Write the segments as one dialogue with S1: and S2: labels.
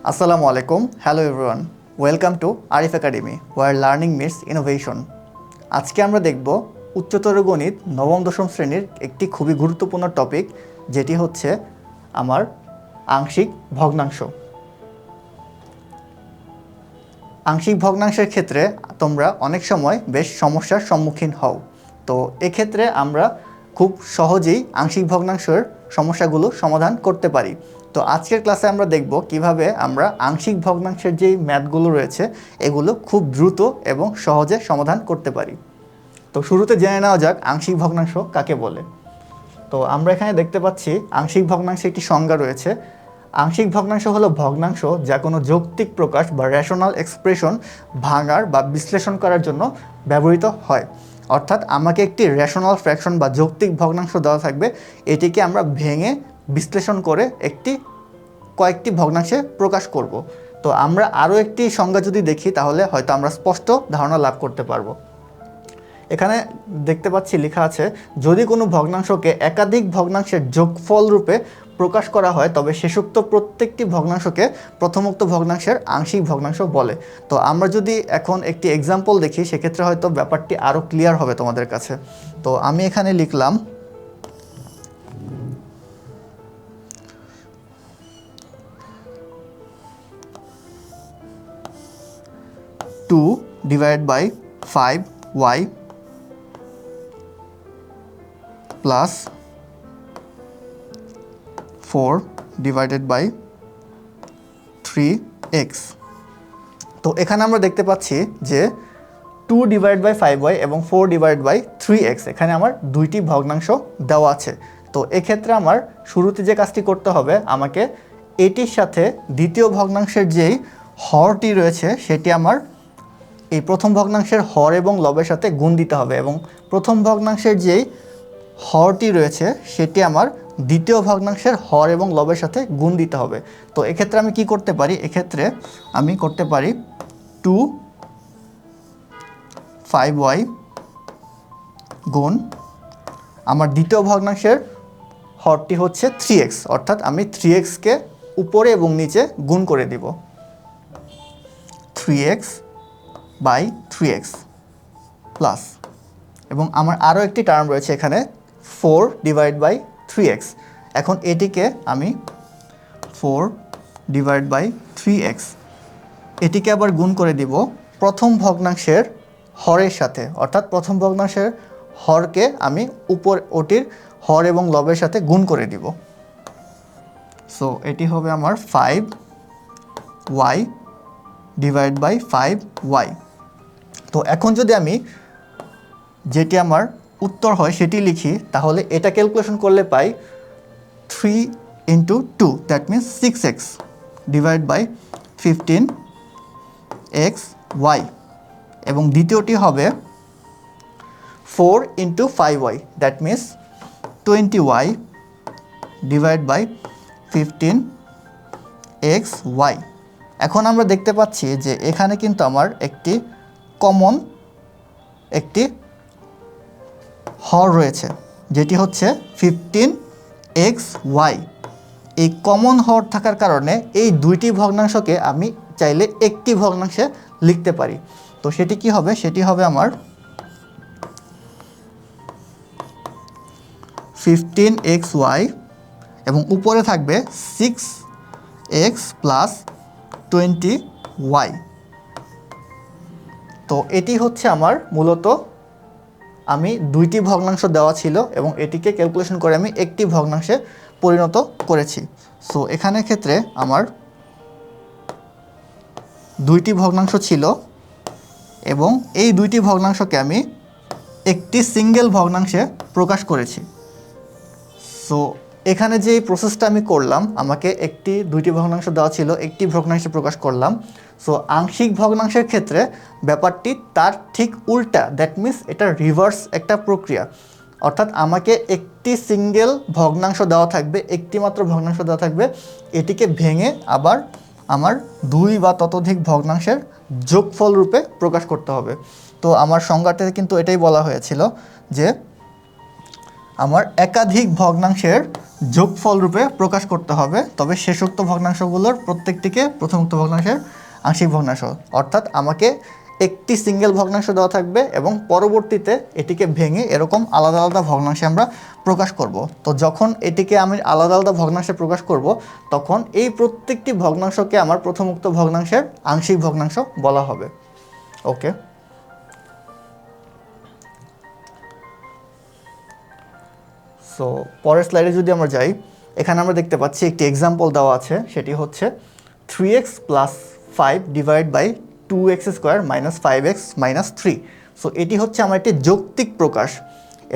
S1: Assalamu alaikum. Hello everyone. Welcome to Arif Academy, where learning meets innovation. আজকে আমরা দেখব উচ্চতর গণিত নবম দশম শ্রেণীর একটি খুবই গুরুত্বপূর্ণ টপিক, যেটি হচ্ছে আমার আংশিক ভগ্নাংশ। আংশিক ভগ্নাংশের ক্ষেত্রে তোমরা অনেক সময় বেশ সমস্যার সম্মুখীন হও। তো এক্ষেত্রে আমরা খুব সহজেই আংশিক ভগ্নাংশের সমস্যাগুলো সমাধান করতে পারি। তো আজকের ক্লাসে আমরা দেখব কিভাবে আমরা আংশিক ভগ্নাংশের যেই ম্যাথগুলো রয়েছে এগুলো খুব দ্রুত এবং সহজে সমাধান করতে পারি। তো শুরুতে জেনে নেওয়া যাক আংশিক ভগ্নাংশ কাকে বলে। তো আমরা এখানে দেখতে পাচ্ছি আংশিক ভগ্নাংশে একটি সংজ্ঞা রয়েছে। আংশিক ভগ্নাংশ হলো ভগ্নাংশ যা কোনো যৌক্তিক প্রকাশ বা রেশনাল এক্সপ্রেশন ভাঙার বা বিশ্লেষণ করার জন্য ব্যবহৃত হয়। অর্থাৎ আমাকে একটি রেশনাল ফ্র্যাকশন বা যৌক্তিক ভগ্নাংশ দেওয়া থাকবে, এটিকে আমরা ভেঙে বিশ্লেষণ করে কয়েকটি ভগ্নাংশে প্রকাশ করব। তো আমরা আরও একটি সংজ্ঞা যদি দেখি তাহলে হয়তো আমরা স্পষ্ট ধারণা লাভ করতে পারবো। এখানে দেখতে পাচ্ছি লেখা আছে, যদি কোনো ভগ্নাংশকে একাধিক ভগ্নাংশের যোগফল রূপে প্রকাশ করা হয় তবে শেষোক্ত প্রত্যেকটি ভগ্নাংশকে প্রথমোক্ত ভগ্নাংশের আংশিক ভগ্নাংশ বলে। তো আমরা যদি এখন একটি এক্সাম্পল দেখি সেক্ষেত্রে হয়তো ব্যাপারটি আরও ক্লিয়ার হবে তোমাদের কাছে। তো আমি এখানে লিখলাম 2 divided by 5y plus 4 divided by 3x। তো এখানে আমরা দেখতে পাচ্ছি যে 2 divided by 5y এবং 4 divided by 3x এখানে আমার দুইটি ভগ্নাংশ দেওয়া আছে। তো এক্ষেত্রে আমার শুরুতে যে কাজটি করতে হবে, আমাকে এটির সাথে দ্বিতীয় ভগ্নাংশের যেই হরটি রয়েছে সেটি আমার এই প্রথম ভগ্নাংশের হর এবং লবের সাথে গুণ দিতে হবে, এবং প্রথম ভগ্নাংশের যেই হরটি রয়েছে সেটি আমার দ্বিতীয় ভগ্নাংশের হর এবং লবের সাথে গুণ দিতে হবে। তো এক্ষেত্রে আমি কি করতে পারি, এক্ষেত্রে আমি করতে পারি 2 5y গুণ আমার দ্বিতীয় ভগ্নাংশের হরটি হচ্ছে 3x, অর্থাৎ আমি 3xকে উপরে এবং নিচে গুণ করে দিব। 3x বাই 3x প্লাস, এবং আমার আরও একটি টার্ম রয়েছে এখানে 4 ডিভাইড বাই 3x। এখন এটিকে আমি 4 ডিভাইড বাই 3x এটিকে আবার গুণ করে দিব প্রথম ভগ্নাংশের হরের সাথে, অর্থাৎ প্রথম ভগ্নাংশের হরকে আমি ওটির হর এবং লবের সাথে গুণ করে দিব। সো এটি হবে আমার 5y ডিভাইড বাই 5y। তো এখন যদি আমি যেটি আমার উত্তর হয় সেটি লিখি তাহলে এটা ক্যালকুলেশন করলে পাই 3 into 2, that means 6x divide by 15xy, এবং দ্বিতীয়টি হবে 4 into 5y, that means 20y divide by 15xy। এখন আমরা দেখতে পাচ্ছি যে এখানে কিন্তু আমার একটি কমন একটি হর রয়েছে যেটি হচ্ছে 15xy। এই কমন হর থাকার কারণে এই দুইটি ভগ্নাংশকে আমি চাইলে একটি ভগ্নাংশে লিখতে পারি। তো সেটি কি হবে, সেটি হবে আমার 15xy এবং উপরে থাকবে 6x প্লাস 20y। তো এটি হচ্ছে আমার মূলত আমি দুইটি ভগ্নাংশ দেওয়া ছিল এবং এটিকে ক্যালকুলেশন করে আমি একটি ভগ্নাংশে পরিণত করেছি। সো এখানের ক্ষেত্রে আমার দুইটি ভগ্নাংশ ছিল এবং এই দুইটি ভগ্নাংশকে আমি একটি সিঙ্গেল ভগ্নাংশে প্রকাশ করেছি। সো এখানে যে প্রসেসটা আমি করলাম, আমাকে দুইটি ভগ্নাংশ দেওয়া ছিল, একটি ভগ্নাংশে প্রকাশ করলাম। সো আংশিক ভগ্নাংশের ক্ষেত্রে ব্যাপারটি তার ঠিক উল্টা, দ্যাট মিনস এটা রিভার্স একটা প্রক্রিয়া। অর্থাৎ আমাকে একটি সিঙ্গেল ভগ্নাংশ দেওয়া থাকবে, একটি মাত্র ভগ্নাংশ দেওয়া থাকবে, এটিকে ভেঙে আবার আমার দুই বা ততোধিক ভগ্নাংশের যোগফল রূপে প্রকাশ করতে হবে। তো আমার সংজ্ঞাতে কিন্তু এটাই বলা হয়েছিল যে আমার একাধিক ভগ্নাংশের যোগফল রূপে প্রকাশ করতে হবে, তবে শেষোক্ত ভগ্নাংশগুলোর প্রত্যেকটিকে প্রথমোক্ত ভগ্নাংশের আংশিক ভগ্নাংশ, অর্থাৎ আমাকে একটি সিঙ্গেল ভগ্নাংশ দেওয়া থাকবে এবং পরবর্তীতে এটিকে ভেঙে এরকম আলাদা আলাদা ভগ্নাংশে আমরা প্রকাশ করব। তো যখন এটিকে আমি আলাদা আলাদা ভগ্নাংশে প্রকাশ করব, তখন এই প্রত্যেকটি ভগ্নাংশকে আমার প্রথমোক্ত ভগ্নাংশের আংশিক ভগ্নাংশ বলা হবে। ওকে, সো পরের স্লাইডে যদি আমরা যাই, এখানে আমরা দেখতে পাচ্ছি একটি এক্সাম্পল দেওয়া আছে, সেটি হচ্ছে 3x + 5 divide by 2x² - 5x - 3। So এটি হচ্ছে আমার একটি যৌক্তিক প্রকাশ,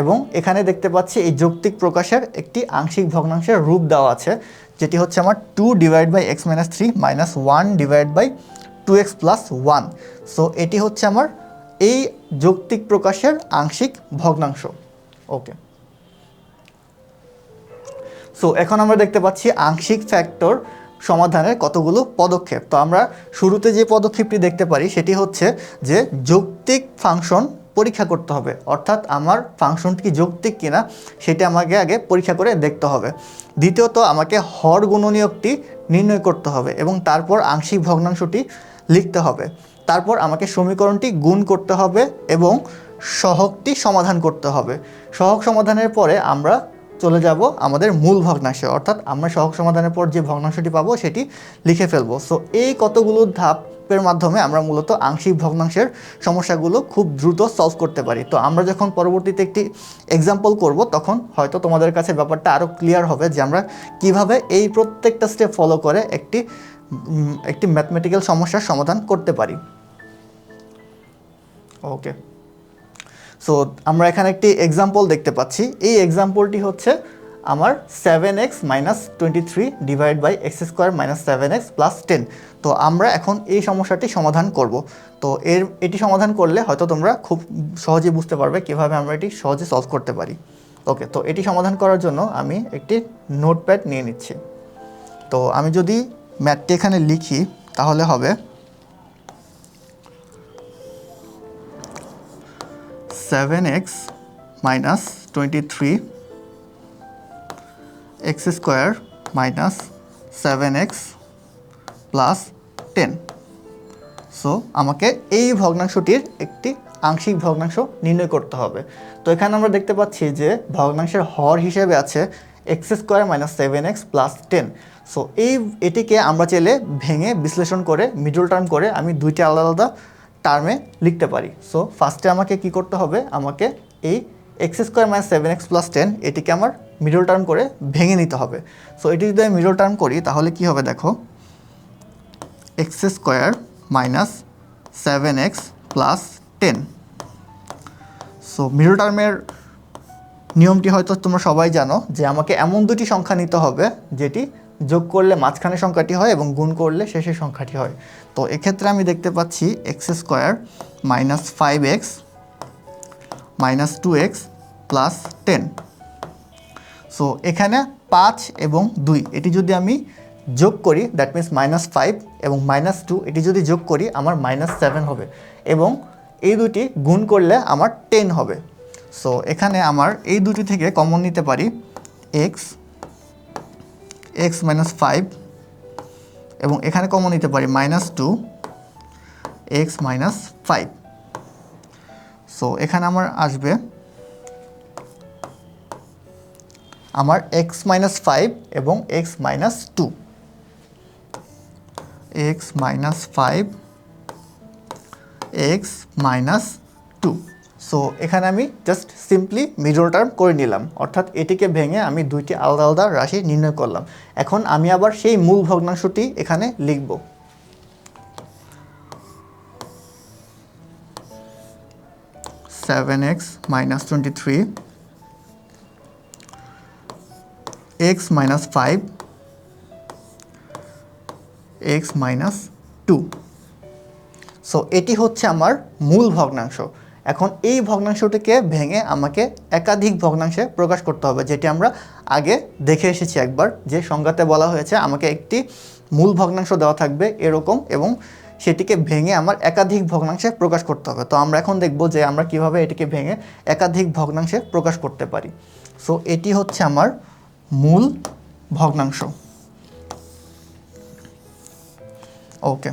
S1: এবং এখানে দেখতে পাচ্ছি এই যৌক্তিক প্রকাশের একটি আংশিক ভগ্নাংশের রূপ দেওয়া আছে, যেটি হচ্ছে আমার 2 divide by x - 3 - 1 divide by 2x + 1। So এটি হচ্ছে আমার এই যৌক্তিক প্রকাশের আংশিক ভগ্নাংশ। ওকে, সো এখন আমরা দেখতে পাচ্ছি আংশিক ফ্যাক্টর সমাধানের কতগুলো পদক্ষেপ। তো আমরা শুরুতে যে পদক্ষেপটি দেখতে পারি সেটি হচ্ছে যে যৌক্তিক ফাংশন পরীক্ষা করতে হবে, অর্থাৎ আমার ফাংশনটি কি যৌক্তিক কিনা সেটা আমাকে আগে পরীক্ষা করে দেখতে হবে। দ্বিতীয়ত আমাকে হর গুণনীয়কটি নির্ণয় করতে হবে এবং তারপর আংশিক ভগ্নাংশটি লিখতে হবে। তারপর আমাকে সমীকরণটি গুণ করতে হবে এবং সহগটি সমাধান করতে হবে। সহগ সমাধানের পরে আমরা চলে যাব আমাদের মূল ভগ্নাংশে, অর্থাৎ আমরা সহগ সমাধানের পর যে ভগ্নাংশটি পাবো সেটি লিখে ফেলবো। সো এই কতগুলো ধাপের মাধ্যমে আমরা মূলত আংশিক ভগ্নাংশের সমস্যাগুলো খুব দ্রুত সলভ করতে পারি। তো আমরা যখন পরবর্তীতে একটি এক্সাম্পল করব, তখন হয়তো তোমাদের কাছে ব্যাপারটা আরও ক্লিয়ার হবে যে আমরা কিভাবে এই প্রত্যেকটা স্টেপ ফলো করে একটি ম্যাথমেটিক্যাল সমস্যার সমাধান করতে পারি। ওকে, সো আমরা এখানে একটি এক্সাম্পল দেখতে পাচ্ছি। এই এক্সাম্পলটি হচ্ছে আমার 7x - 23 divide by x² - 7x + 10। তো আমরা এখন এই সমস্যাটি সমাধান করব। তো এটি সমাধান করলে হয়তো তোমরা খুব সহজেই বুঝতে পারবে কীভাবে আমরা এটি সহজে সলভ করতে পারি। ওকে, তো এটি সমাধান করার জন্য আমি একটি নোটপ্যাড নিয়ে নিচ্ছি। তো আমি যদি ম্যাথটি এখানে লিখি তাহলে হবে 7x - 23 x² - 7x + 10। সো আমাকে এই ভগ্নাংশটির একটি আংশিক ভগ্নাংশ নির্ণয় করতে হবে। তো এখানে আমরা দেখতে পাচ্ছি যে ভগ্নাংশের হর হিসেবে আছে x² - 7x + 10। সো এটিকে আমরা চাইলে ভেঙে বিশ্লেষণ করে মিডল টার্ম করে আমি দুইটি আলাদা আলাদা টার্মে লিখতে পারি। সো ফার্স্টে আমাকে কি করতে হবে, আমাকে এই x² - 7x + 10 এটিকে আমার মিডল টার্ম করে ভেঙে নিতে হবে। সো এটি যদি আমি মিডল টার্ম করি তাহলে কি হবে দেখো, x² - 7x + 10। সো মিডল টার্মের নিয়মটি হয়তো তোমরা সবাই জানো যে আমাকে এমন দুটি সংখ্যা নিতে হবে যেটি যোগ করলে মাঝখানের সংখ্যাটি হয় এবং গুণ করলে শেষের সংখ্যাটি হয়। তো এক্ষেত্রে আমি দেখতে পাচ্ছি x² - 5x - 2x + 10। সো এখানে 5 এবং 2 এটি যদি আমি যোগ করি, দ্যাট মিন্স -5 এবং -2 এটি যদি যোগ করি আমার -7 হবে, এবং এই দুটি গুণ করলে আমার 10 হবে। সো এখানে আমার এই দুটি থেকে কমন নিতে পারি x - 5 এবং এখানে কমন নিতে পারি -2 x - 5। সো এখানে আমার আসবে আমার x - 5 এবং x - 2, x - 5 x - 2। সো এখানে আমি জাস্ট সিম্পলি মিডল টার্ম করে নিলাম, অর্থাৎ এটিকে ভেঙে আমি দুইটি আলাদা আলাদা রাশি নির্ণয় করলাম। এখন আমি আবার সেই মূল ভগ্নাংশটি এখানে লিখব। (7x - 23) x - 5 x - 2। সো এটি হচ্ছে আমার মূল ভগ্নাংশ। এখন এই ভগ্নাংশটিকে ভেঙে আমাকে একাধিক ভগ্নাংশে প্রকাশ করতে হবে, যেটি আমরা আগে দেখে এসেছি একবার, যে সংজ্ঞাতে বলা হয়েছে আমাকে একটি মূল ভগ্নাংশ দেওয়া থাকবে এরকম, এবং সেটিকে ভেঙে আমার একাধিক ভগ্নাংশে প্রকাশ করতে হবে। তো আমরা এখন দেখব যে আমরা কিভাবে এটিকে ভেঙে একাধিক ভগ্নাংশে প্রকাশ করতে পারি। সো এটি হচ্ছে আমার মূল ভগ্নাংশ। ওকে,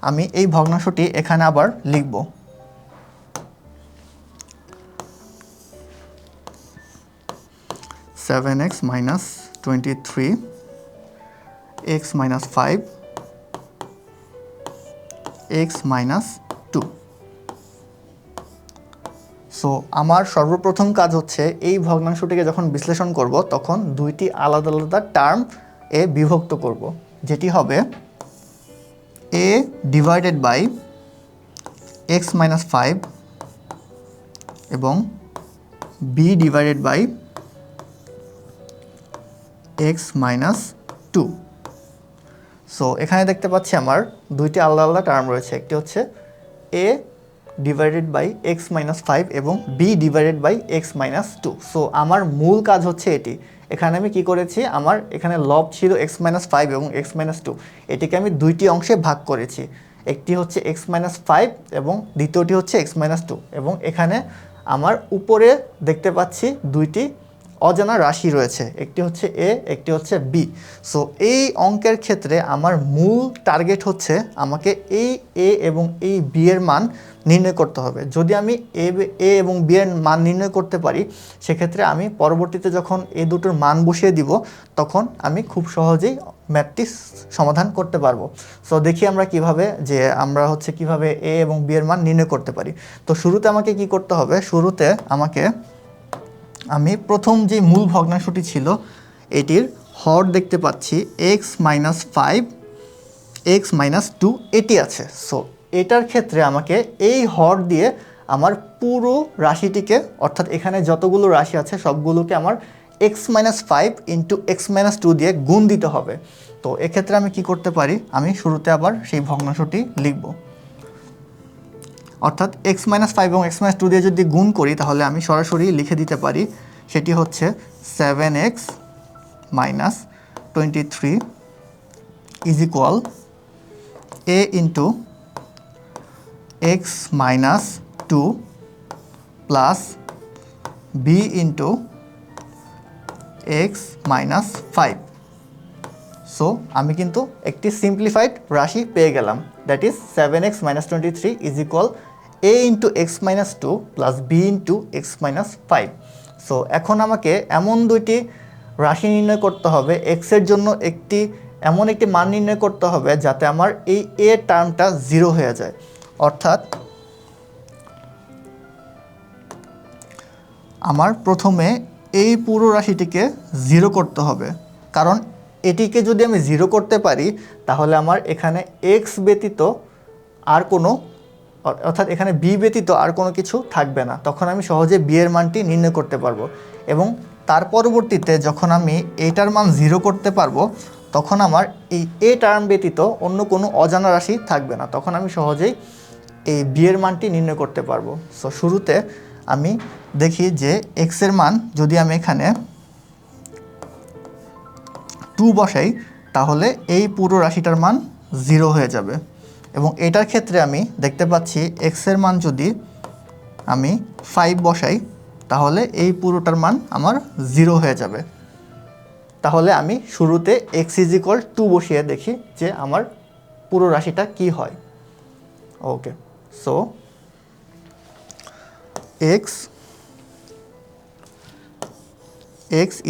S1: আমি এই ভগ্নাংশটি এখানে আবার লিখব। Seven x minus 23 x minus 5 x minus 2। So আমার সর্বপ্রথম কাজ হচ্ছে এই ভগ্নাংশটিকে যখন বিশ্লেষণ করব তখন দুইটি আলাদা আলাদা টার্ম এ বিভক্ত করব, যেটি হবে a divided by x minus 5 এবং b divided by x minus 2। So এখানে দেখতে পাচ্ছি আমার দুইটি আলাদা আলাদা টার্ম রয়েছে, একটি হচ্ছে a divided by x minus 5 এবং b divided by x minus 2। So আমার মূল কাজ হচ্ছে এটি। এখানে আমি কি করেছি, আমার এখানে লব ছিল এক্স মাইনাস 5 এবং এক্স মাইনাস 2, এটিকে আমি দুইটি অংশে ভাগ করেছি। একটি হচ্ছে এক্স মাইনাস 5 এবং দ্বিতীয়টি হচ্ছে এক্স মাইনাস 2। এবং এখানে আমার উপরে দেখতে পাচ্ছি দুইটি অজানা রাশি রয়েছে, একটি হচ্ছে এ, একটি হচ্ছে বি। সো এই অঙ্কের ক্ষেত্রে আমার মূল টার্গেট হচ্ছে আমাকে এই এ এবং এই বি এর মান নির্ণয় করতে হবে। যদি আমি এ এবং বি এর মান নির্ণয় করতে পারি, সেক্ষেত্রে আমি পরবর্তীতে যখন এই দুটোর মান বসিয়ে দিব তখন আমি খুব সহজেই ম্যাথটি সমাধান করতে পারবো। সো দেখি আমরা কিভাবে কিভাবে এ এবং বি এর মান নির্ণয় করতে পারি। তো শুরুতে আমাকে কি করতে হবে, শুরুতে আমি প্রথম যে মূল ভগ্নাংশটি ছিল এটির হর দেখতে পাচ্ছি এক্স মাইনাস 5 এক্স মাইনাস 2 এটি আছে। সো এটার ক্ষেত্রে আমাকে এই হর দিয়ে আমার পুরো রাশিটিকে, অর্থাৎ এখানে যতগুলো রাশি আছে সবগুলোকে আমার x minus 5 into x minus 2 দিয়ে গুণ দিতে হবে। তো এক্ষেত্রে আমি কি করতে পারি, আমি শুরুতে আবার সেই ভগ্নাংশটি লিখব। অর্থাৎ এক্স মাইনাস 5 এবং এক্স মাইনাস 2 দিয়ে যদি গুণ করি তাহলে আমি সরাসরি লিখে দিতে পারি, সেটি হচ্ছে 7x minus 23 is equal a into x minus 2 plus b into x minus 5। So আমি কিন্তু একটি সিম্পলিফাইড রাশি পেয়ে গেলাম, that is 7x minus 23 is equal a into x minus 2 plus b into x minus 5। So এখন আমাকে এমন দুইটি রাশি নির্ণয় করতে হবে, এক্সের জন্য এমন একটি মান নির্ণয় করতে হবে যাতে আমার এই a টার্মটা 0 হয়ে যায়। অর্থাৎ আমার প্রথমে এই পুরো রাশিটিকে 0 করতে হবে, কারণ এটিকে যদি আমি 0 করতে পারি তাহলে আমার এখানে x ব্যতীত আর কোনো, অর্থাৎ এখানে b ব্যতীত আর কোনো কিছু থাকবে না। তখন আমি সহজে b এর মানটি নির্ণয় করতে পারবো এবং তার পরবর্তীতে যখন আমি এটার মান 0 করতে পারবো তখন আমার এই a টার্ম ব্যতীত অন্য কোনো অজানা রাশি থাকবে না, তখন আমি সহজেই এই b এর মানটি নির্ণয় করতে পারবো। সো শুরুতে আমি দেখি যে x এর মান যদি আমি এখানে 2 বসাই তাহলে এই পুরো রাশিটার মান 0 হয়ে যাবে। এবং এটার ক্ষেত্রে আমি দেখতে পাচ্ছি x এর মান যদি আমি 5 বসাই তাহলে এই পুরোটার মান আমার 0 হয়ে যাবে। তাহলে আমি শুরুতে x ইজ ইকুয়াল 2 বসিয়ে দেখি যে আমার পুরো রাশিটা কি হয়। ওকে, সো x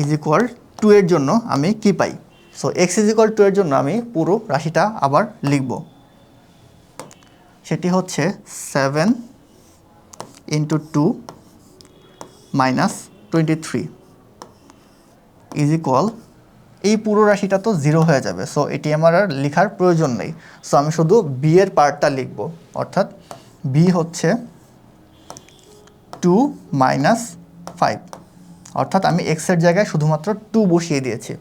S1: ইজ ইকুয়াল 2 এর জন্য আমি কি পাই। সো x ইজ ইকুয়াল 2 এর জন্য আমি পুরো রাশিটা আবার লিখব, সেটি হচ্ছে 7 ইন্টু 2 মাইনাস 23 ইজ ইকুয়াল, এই পুরো রাশিটা তো 0 হয়ে যাবে। সো এটি আমার আর লেখার প্রয়োজন নেই। সো আমি শুধু b এর পার্টটা লিখব, অর্থাৎ b হচ্ছে 2 মাইনাস 5, অর্থাৎ আমি x এর জায়গায় শুধুমাত্র 2 বসিয়ে দিয়েছি।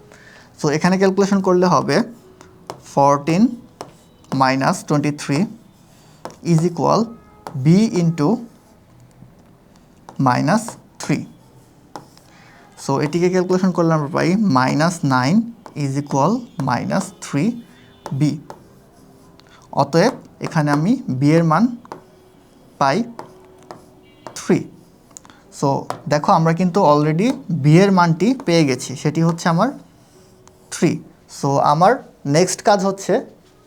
S1: সো এখানে ক্যালকুলেশন করলে হবে 14 minus 23 is equal b into minus 3। So এটিকে ক্যালকুলেশন করলে আমরা পাই -9 ইজ ইকুয়াল -3b। অতএব এখানে আমি b এর মান পাই 3। সো দেখো আমরা কিন্তু অলরেডি b এর মানটি পেয়ে গেছি, সেটি হচ্ছে আমার 3। সো আমার নেক্সট কাজ হচ্ছে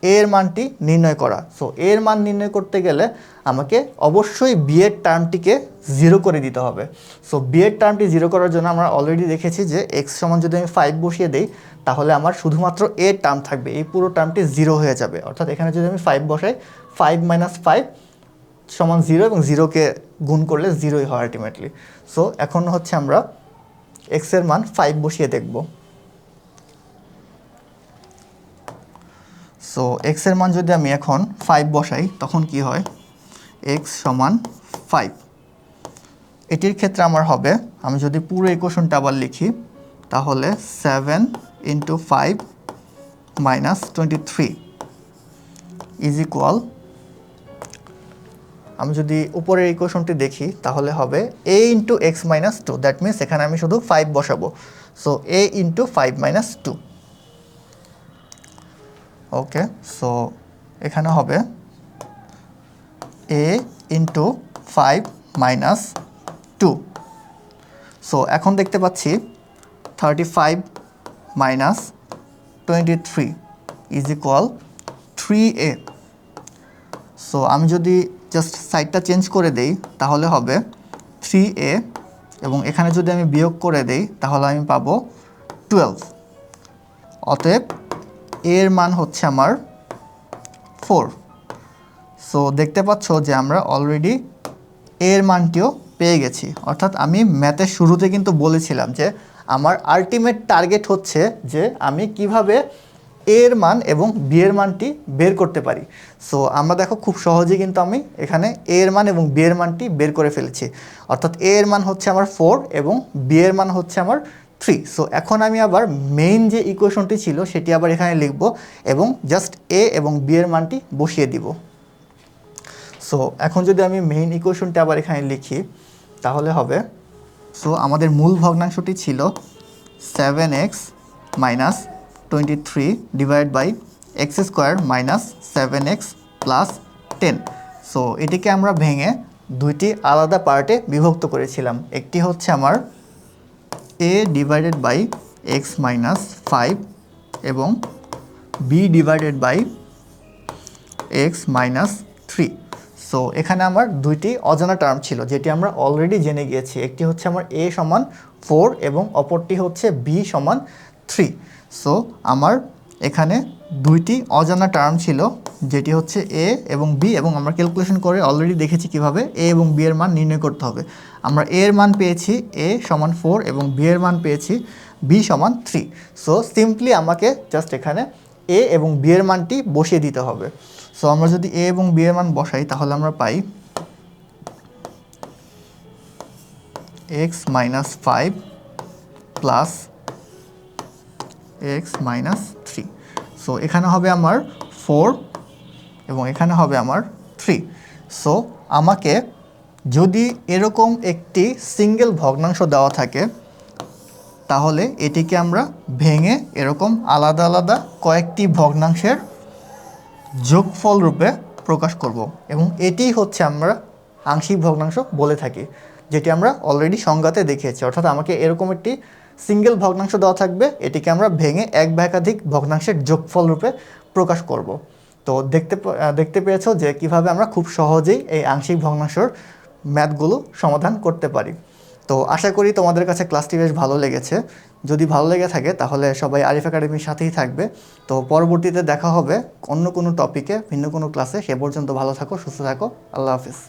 S1: a এর মানটি নির্ণয় করা। সো a এর মান নির্ণয় করতে গেলে আমাকে অবশ্যই b এর টার্মটিকে 0 করে দিতে হবে। সো b এর টার্মটি 0 করার জন্য আমরা অলরেডি দেখেছি যে x সমান যদি আমি 5 বসিয়ে দেই তাহলে আমার শুধুমাত্র a টার্ম থাকবে, এই পুরো টার্মটি 0 হয়ে যাবে। অর্থাৎ এখানে যদি আমি 5 বসাই 5 - 5 সমান 0 এবং 0কে গুণ করলে 0ই হয় আলটিমেটলি। সো এখন হচ্ছে আমরা x এর মান 5 বসিয়ে দেখব। সো x এর মান যদি আমি এখন 5 বসাই তখন কি হয়, x সমান 5। এটির ক্ষেত্রে আমার হবে, আমি যদি পুরো ইকুয়েশনটা আবার লিখি তাহলে 7 × 5 - 23 ইজ ইকুয়াল, আমি যদি উপরের ইকুয়েশনটি দেখি তাহলে হবে a × x - 2, দ্যাট মিনস এখানে আমি শুধু 5 বসাবো। So a × 5 - 2। ওকে, সো এখানে হবে a × 5 - 2। সো এখন দেখতে পাচ্ছি 35 - 23 ইজ ইকুয়াল 3a। সো আমি যদি জাস্ট সাইডটা চেঞ্জ করে দেই তাহলে হবে 3a, এবং এখানে যদি আমি বিয়োগ করে দেই তাহলে আমি পাবো 12। অতএব এর মান হচ্ছে আমার 4। সো দেখতে পাচ্ছ যে আমরা অলরেডি এর মানটিও পেয়ে গেছি। অর্থাৎ আমি ম্যাথের শুরুতে কিন্তু বলেছিলাম যে আমার আলটিমেট টার্গেট হচ্ছে যে আমি কিভাবে এর মান এবং বি এর মানটি বের করতে পারি। সো আমরা দেখো খুব সহজেই কিন্তু আমি এখানে এর মান এবং বি এর মানটি বের করে ফেলেছি। অর্থাৎ এ এর মান হচ্ছে আমার 4 এবং বি এর মান হচ্ছে আমার 3। সো এখন আমি আবার মেইন যে ইকুয়েশনটি ছিল সেটি আবার এখানে লিখব এবং জাস্ট এ এবং বি এর মানটি বসিয়ে দিব। সো এখন যদি আমি মেইন ইকুয়েশনটা আবার এখানে লিখি তাহলে হবে, সো আমাদের মূল ভগ্নাংশটি ছিল 7x - 23 divide by x² - 7x + 10। So এটিকে আমরা ভেঙে দুইটি আলাদা পার্টে বিভক্ত করেছিলাম। একটি হচ্ছে আমার a ডিভাইডেড বাই x - 5 এবং b divided by x - 3। So এখানে আমার দুইটি অজানা টার্ম ছিল যেটি আমরা অলরেডি জেনে গিয়েছি। একটি হচ্ছে আমার a সমান 4 এবং অপরটি হচ্ছে b সমান 3। সো আমার এখানে দুইটি অজানা টার্ম ছিল যেটি হচ্ছে a এবং b, এবং আমরা ক্যালকুলেশন করে অলরেডি দেখেছি কিভাবে a এবং b এর মান নির্ণয় করতে হবে। আমরা a এর মান পেয়েছি a সমান 4 এবং b এর মান পেয়েছি b সমান 3। সো সিম্পলি আমাকে জাস্ট এখানে a এবং b এর মানটি বসিয়ে দিতে হবে। সো আমরা যদি a এবং b এর মান বসাই তাহলে আমরা পাই x - 5 প্লাস x - 3। সো এখানে হবে আমার 4 এবং এখানে হবে আমার 3। সো আমাকে যদি এরকম একটি সিঙ্গেল ভগ্নাংশ দেওয়া থাকে তাহলে এটিকে আমরা ভেঙে এরকম আলাদা আলাদা কয়েকটি ভগ্নাংশের যোগফল রূপে প্রকাশ করব, এবং এটিই হচ্ছে আমরা আংশিক ভগ্নাংশ বলে থাকি, যেটি আমরা অলরেডি সংজ্ঞাতে দেখিয়েছি। অর্থাৎ আমাকে এরকম একটি সিঙ্গেল ভগ্নাংশ দেওয়া থাকবে, এটিকে আমরা ভেঙে এক বা একাধিক ভগ্নাংশের যোগফল রূপে প্রকাশ করব। তো দেখতে পেয়েছো যে কিভাবে আমরা খুব সহজেই এই আংশিক ভগ্নাংশের ম্যাথগুলো সমাধান করতে পারি। তো আশা করি তোমাদের কাছে ক্লাসটি বেশ ভালো লেগেছে। যদি ভালো লেগে থাকে তাহলে সবাই আরিফ একাডেমির সাথেই থাকবে। তো পরবর্তীতে দেখা হবে অন্য কোনো টপিকে, ভিন্ন কোনো ক্লাসে। সে পর্যন্ত ভালো থাকো, সুস্থ থাকো। আল্লাহ হাফিজ।